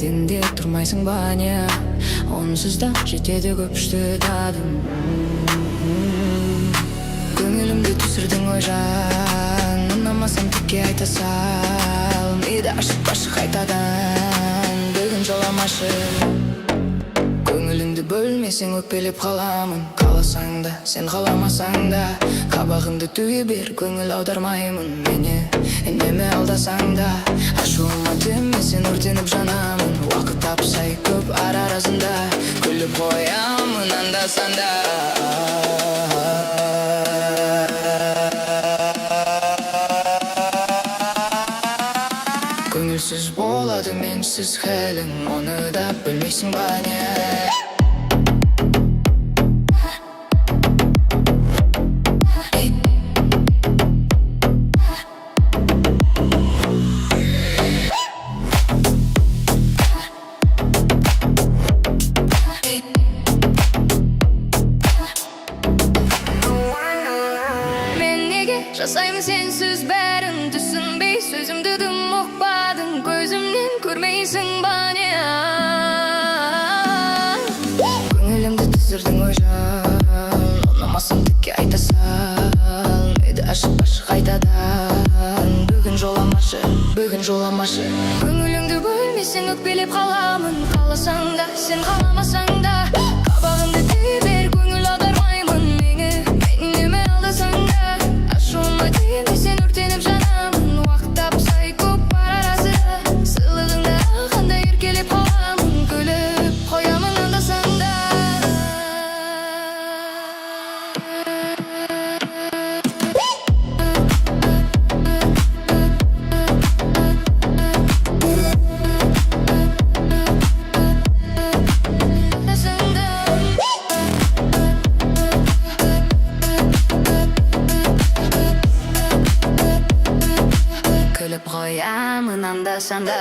Сенде тұрмайсың ба не? Онсыз да жетеді көпшті тадым. Көңілімді түсірдің ой жан, ұнамасам текке айта сал. Миды ашып қайтадан, бүгін жоламашы. Көңіліңді бөлмесең өкпелеп қаламын. Қаласаң да, сен қаламасаң да, қабағыңды түге бер, көңіл аудармаймын. Мені үнеме алдасаң да, ашуыма тимесең өртеніп жанамын. Уақыт тапсай көп ара-арасында, күліп қоямын анда-санда. Көңілсіз болады менсіз хәлің, оны да білмейсің ба не? Жасаймын сенсіз бәрін, түсінбей сөзімді дым ұқпадың, көзімнен көрмейсің ба не? Көңілімді түсірдің ой жан, ұнамасам текке айта сал. Миды ашып қайтадан, бүгін жоламашы, бүгін жоламашы. Көңіліңді бөлмесең өкпелеп қаламын. Қаласаң да, сен қаламасаң да, қабағыңды түйе бер, көңіл аудармаймын. Мені үнеме алдасаң да, ашуыма тимесең өртеніп жанамын. Уақыт тапсай көп ара-арасы, сыйлығыңды алғанда еркелеп қаламын. Күліп қоямын анда-санда. Күліп қоямын анда-санда.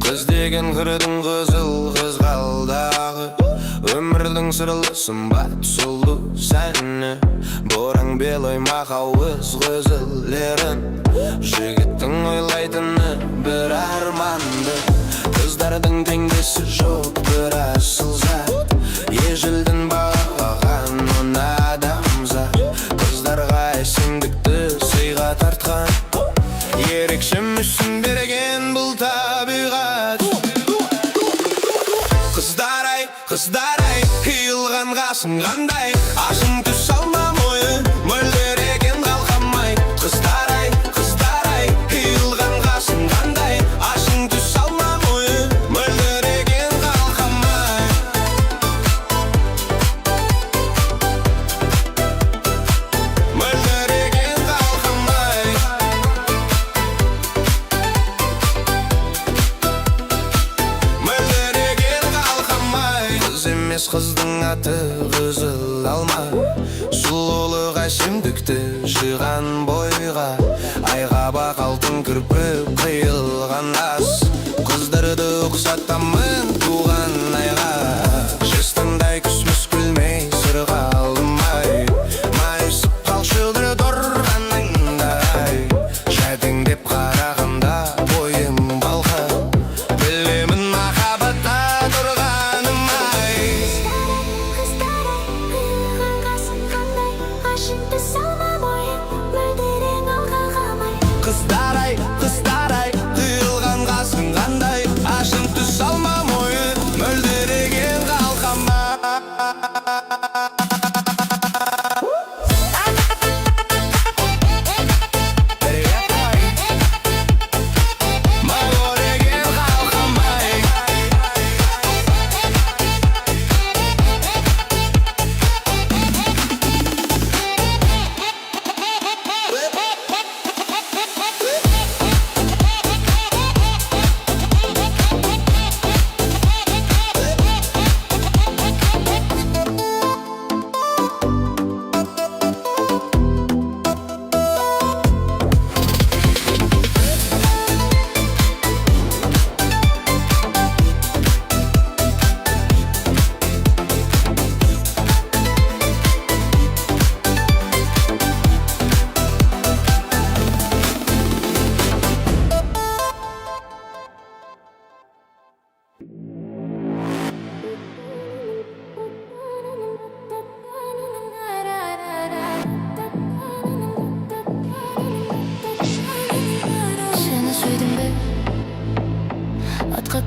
Көздеген қырдың қызыл қызғалдағы, өмірдің сырлы сымбат сұлу сәні. Бораң белой мақауыз көзілерін, жігіттің ойлайтыны бір арманды. Қыздардың теңдесі жоқ бір асыл зат, ежелдің бағалаған он адамзат. Қыздарға әсемдікті сыйға тартқан, ерекше мүсін берген бұл табиғат. Қыздар-ай, қиылған қасың қандай, ашың түс алма мойын, мөлдір екен қалқамай. Қыздар-ай, қиылған қасың қандай, ашың түс алма мойын, мөлдір екен қалқамай. Мөлдір екен қалқамай. Мөлдір екен қалқамай. Қыз емес қыздың аты қызыл алма, сұлулық әсемдікті жиған бойға. Айға бақ алтын кірпік қиылған ас, қыздарды ұқсатамын туған айға. Жестандай күсміс күлмей сырға алдымай, майысып қалшылдыр тұрғаныңдай. Жәдіңдеп қарағанда бойым балға, білемін махаббатта тұрғаным-ай. Қыздар-ай, қиылған қасың қандай, ашың түс алма мойын, мөлдір ең алға қалмай. Қыздар-ай,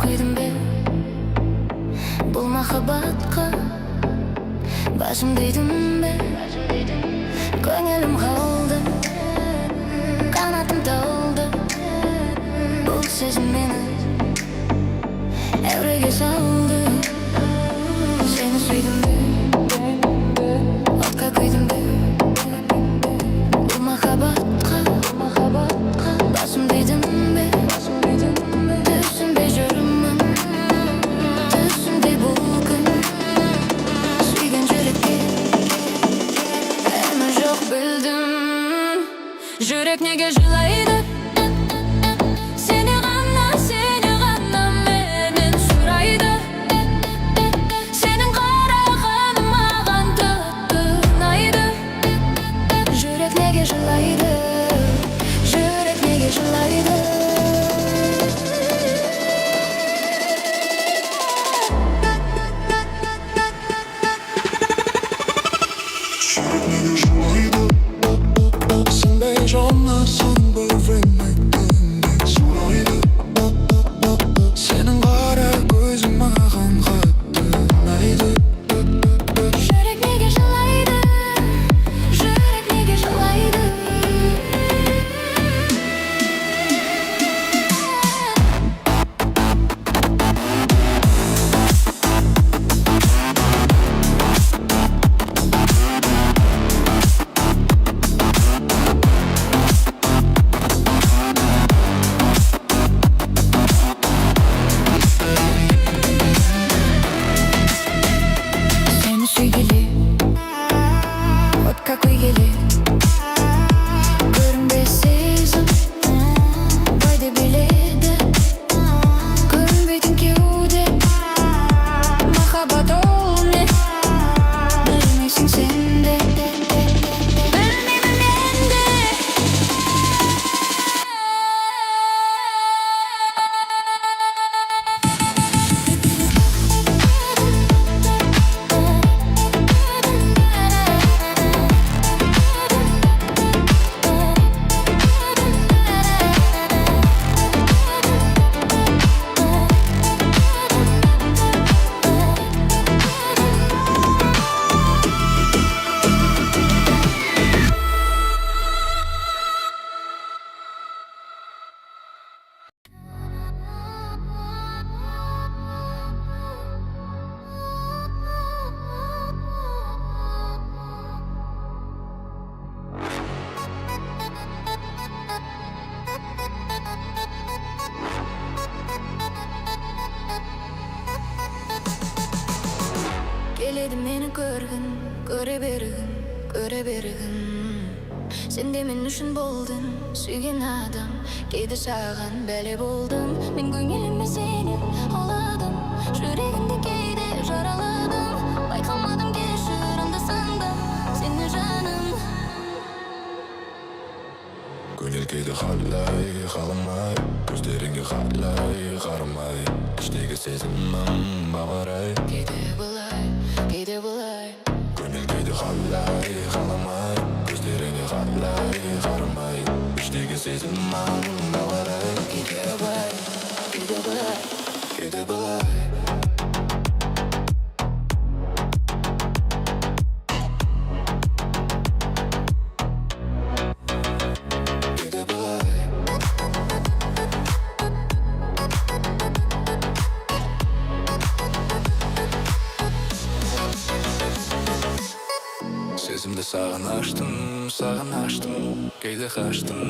кыйдым бе бул махабатка башымды ийдим бе көңүлүм калды канатым талды бул сезим мени эвреге салды сени сүйдүм бе отка кыйдым бе бул махабатка башымды ийдим бе түсүнбө жүрүмүн түсүнбөй бул күн сүйгөн жүрөккө эми жок билдим жүрөк неге жылайды сени гана менен сурайды сенин караганың маған татты ұнайды жүрөк неге жылайды жүрөк неге жылайды Сынбай жанна сынбай вермектен сурайды сенің қара көзің маған қатты ұнайды жүрөк неге жылайды жүрөк неге жылайды Сені сүйгелі отқа күйгелі көрінбес сезім байды биледі көрінбейтін кеуде махаббат ол не білмейсің сен де білмеймін мен де келеді мені көргін көре бергін сен де мен үшін болдың сүйген адам кейде саған бәле болдым мен көңіліме сені аладым жүрегімді кейде жараладым байқамадым кешір анда-санда сені жаным көңіл кейде қалай қаламай көздеріңе қалай қарамай іштегі сезімім бағарай кейде былай көңіл кейде қалай қаламай көздеріңе қалай қарамай іштегі сезімім бағарай кейде былай кейде былай кейде былай Сезімді саған аштым кейде қаштым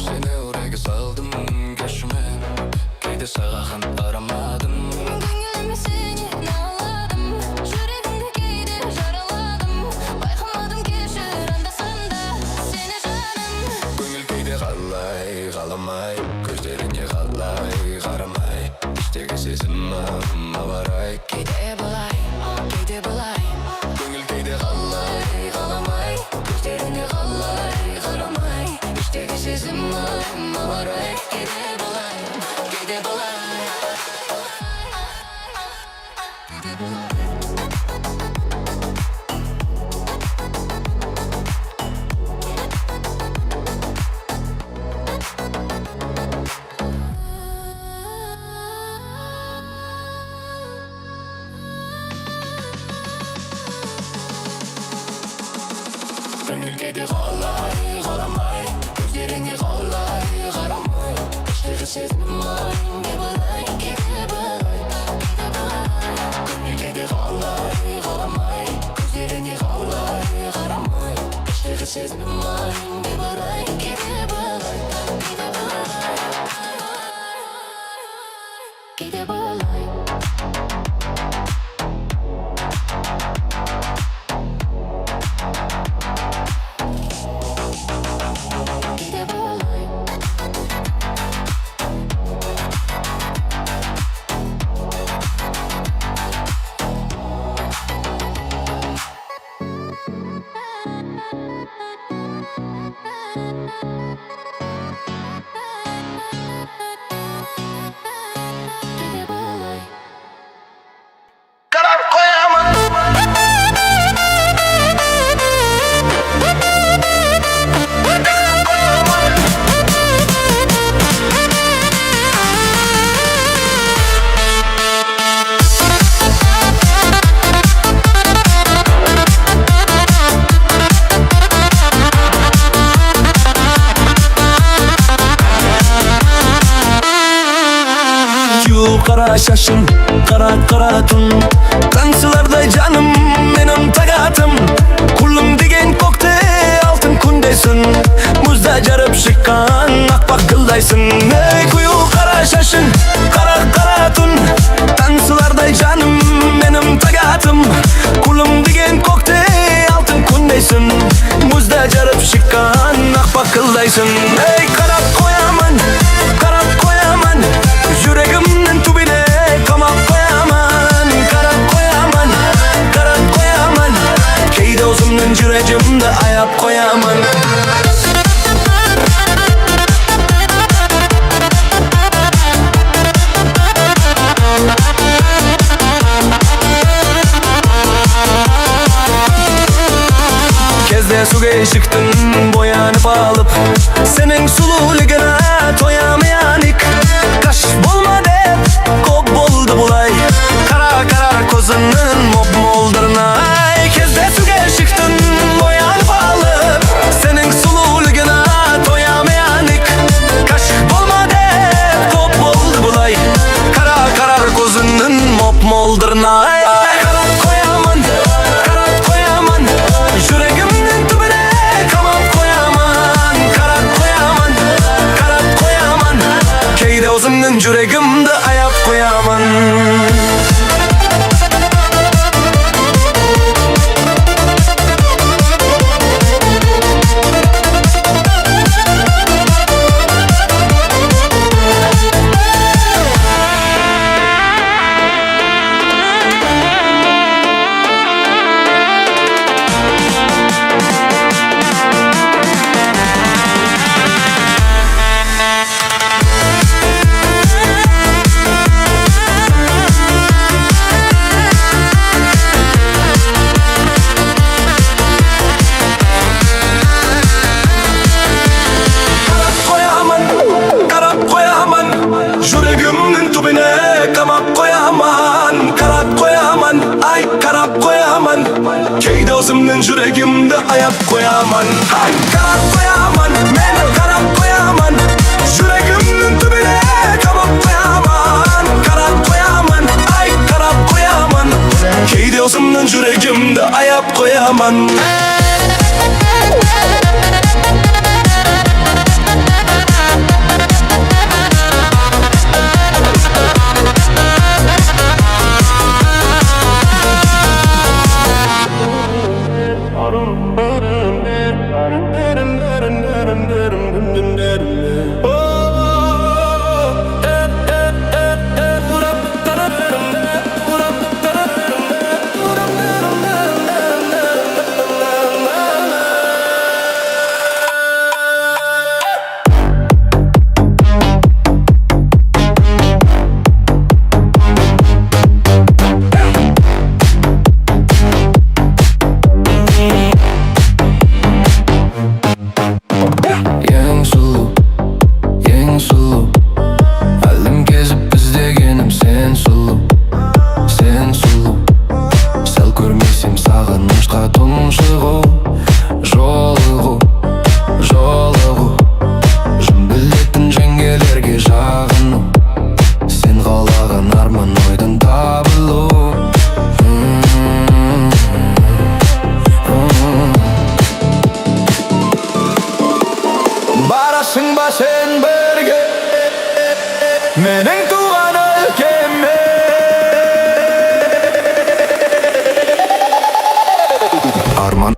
сені үрейге салдым кешірме кейде саған қарамадым көңіліме сені аладым жүрегімді кейде жараладым байқамадым кешір анда-санда сені жаным көңіл кейде қалай қаламай көздеріңе қалай қарамай іштегі сезімім ауарай кейде былай көңіл кейде қалай қаламай көздеріңе қалай қарамай іштегі сезімім ауарай кейде былай сезімім айыңды былай кете былай көңілдегі қалай қаламай көздеріңе қалай қарамай іштегі сезімім айыңды былай кете былай кете былай Kara şaşım, kara tun Kansılarda canım benim tagatım Kulum degen koktu altın kundesin Muzda jarıp şıkkan akbak kıldaysın Ey kuyu kara şaşın, kara tun Kansılarda canım benim tagatım Kulum degen koktu altın kundesin Muzda jarıp şıkkan akbak kıldaysın Ey karap koyaman Yüreğimden tubine kamak koyaman Karak koyaman Keyde uzundan yüreğimde ayak koyaman Kezde suga çıktın boyanıp alıp Senin sululigine toyamayanik Kaş bulma dep kop boldu bulay Kara kozunun mop moldurna Kezde suga çıktın boyanıp alıp Senin sululigine toyamayanik Kaş bulma dep kop boldu bulay Kara kozunun mop moldurna Özümden yüreğimde ayak koyaman Yüreğimden tubine kamak koyaman Karak koyaman, ay karak koyaman Keyde özümden yüreğimde ayak koyaman Ay karak koyaman, men karak koyaman Yüreğimden tubine kamak koyaman Karak koyaman, ay karak koyaman Keyde özümden yüreğimde ayak koyaman барасың ба сен бірге менің туған өлкеме? Арман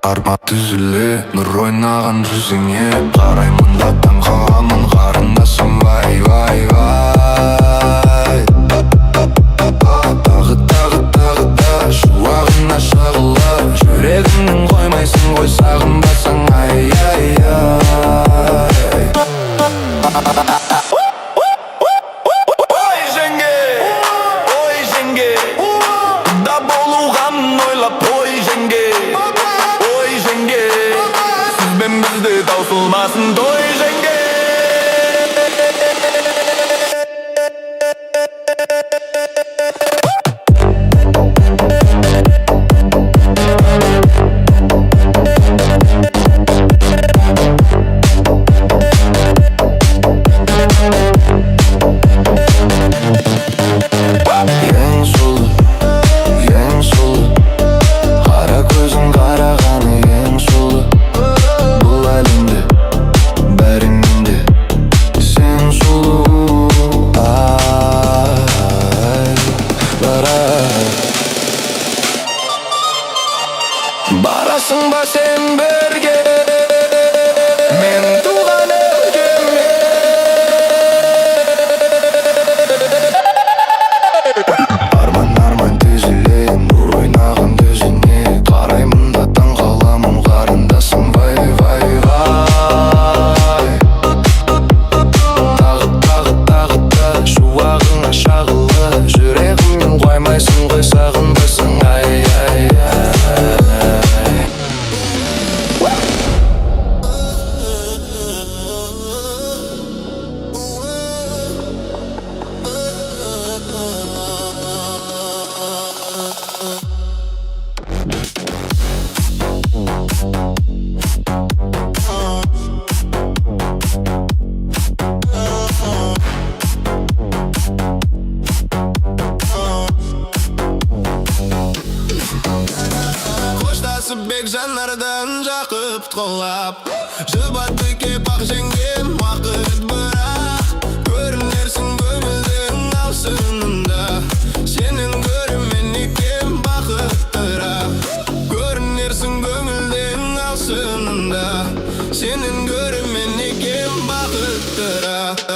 түзіле нұр ойнаған жүзіңе қараймын да таң қаламын қарындасым вай вай вай. Тағы да шуағына шағылып жүрегімнің қоймайсың ғой сағынбасаң ай ай ай. Ой жеңге да болуғанын ойлап ой жеңге сізбен бізді таусылмасын той жеңге. Ең сұлу қара көзің қарағаны ең сұлу бұл әлемде бәрінен де сен сұлу ай барасың ба сен бірге мен туған өлкеме? Арман түзіле нұр ойнаған көзіңе қараймын да таң қаламын қарындасым вай вай вай. Тағы да шуағыңа шағылып жүрегімнен қоймайсың ғой сағынбасаң ай ай ай. Қоштасып бек жанардан жақып қолап жұбатты кеп ақ жеңгем уақыт бірақ көрінерсің көңілдің алшынында сенен гөрі мен екем бақыттырақ көрінерсің көңілдің алшынында сенен гөрі мен екем бақыттырақ.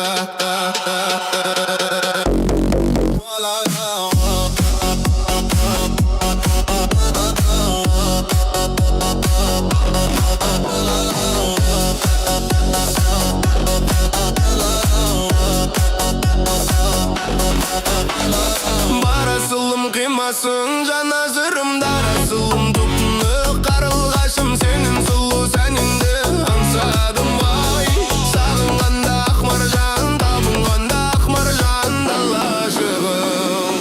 Барасылым қимасың жан азырымда расылым тұпны қарылғашым сенің сұлу сәніңді аңсадым бай. Сағынғанда ақ маржан табынғанда ақ маржан дала шығым.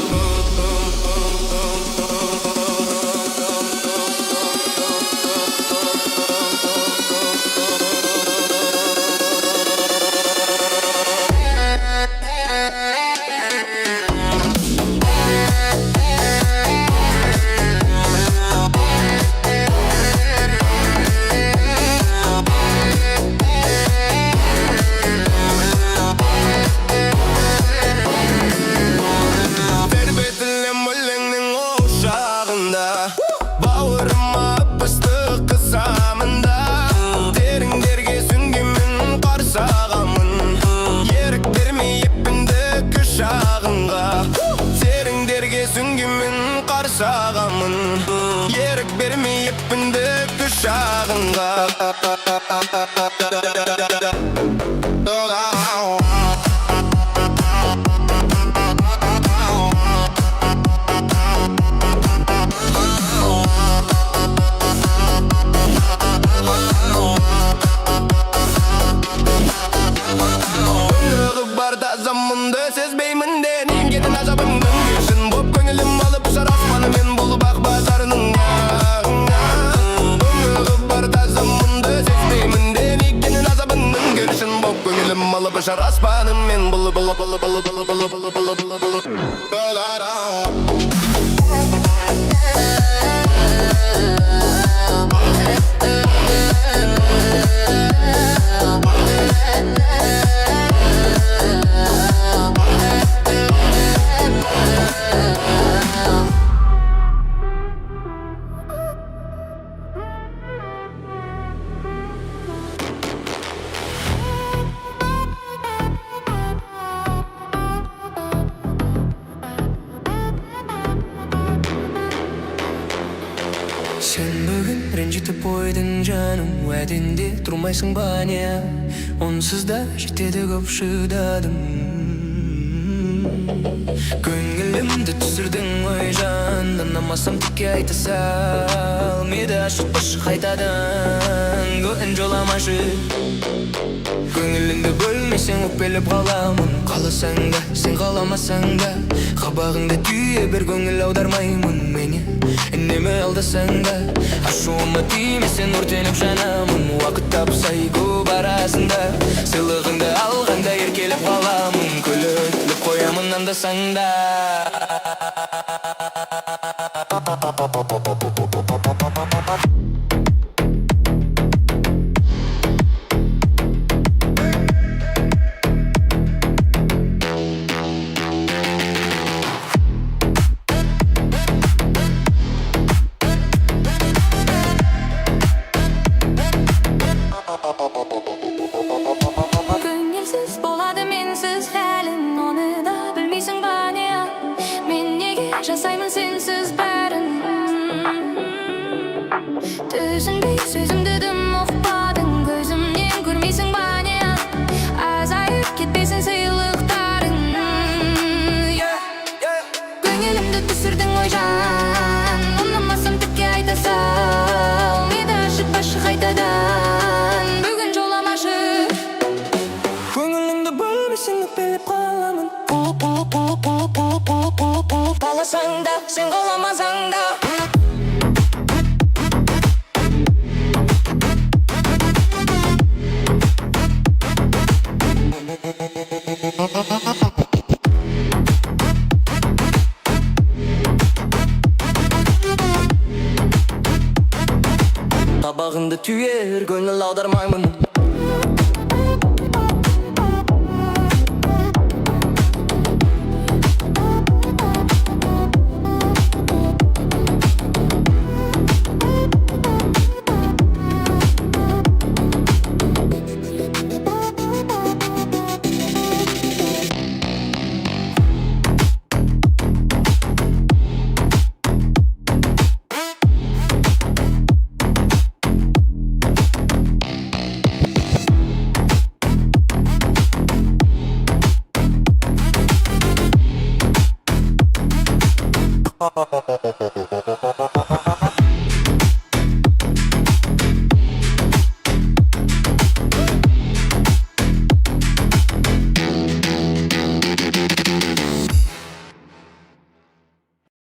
Тербетілем өлеңнің ошағында бауырыма ып-ыстық қысамында теріңдерге сүнгенмін қарсағамын ерік бермей еппінді күш ағынға теріңдерге сүнгенмін қарсағамын ерік бермей еппінді күш ағынға. Барда замынды сезбеймін де ненгетін ажабыңның кешін боп көңілім алып ұшар аспанымен бұл бақ базарының. Барда замынды сезбеймін де ненгетін ажабыңның кешін боп көңілім алып ұшар аспанымен бұл koydun canım Wedinde durmaysın bana Onsuz da жетеді көп шыдадым Көңілімді түсірдің ой жан Ұнамасам тікке айта сал Мені ашықпашы қайтадан Көңін жоламашы Көңіліңді бөлмесең өкпелеп қаламын Қаласаң да, сен қаламасаң да Қабағыңды түйе бір көңіл аудармаймын Мені үнеме алдасаң да Ашуыма тимесең өртеніп жанамын Уақыт тапсай көп арасында Сыйлығыңды алғанда еркелеп қаламын Күліп қоямын анда-санда Көңілсіз болады менсіз хәлің Оны да білмейсің ба не Мен неге жасаймын сенсіз бәрін Түсінбей сөзімді дым ұқпадың Көзімнен көрмейсің ба не Азайып кетпесін сыйлықтарың Көңілімді түсірдің ой жан Ұнамасам тікке айта сал Мені ашытпашы қайтадан Бүгін жоламашы Көңіліңді бөлмесең өкпелеп қаламын Қаласаң да, сен қаламасаң да Қабағыңды түйер көңіл аудармаймын Ha ha ha ha ha ha ha ha.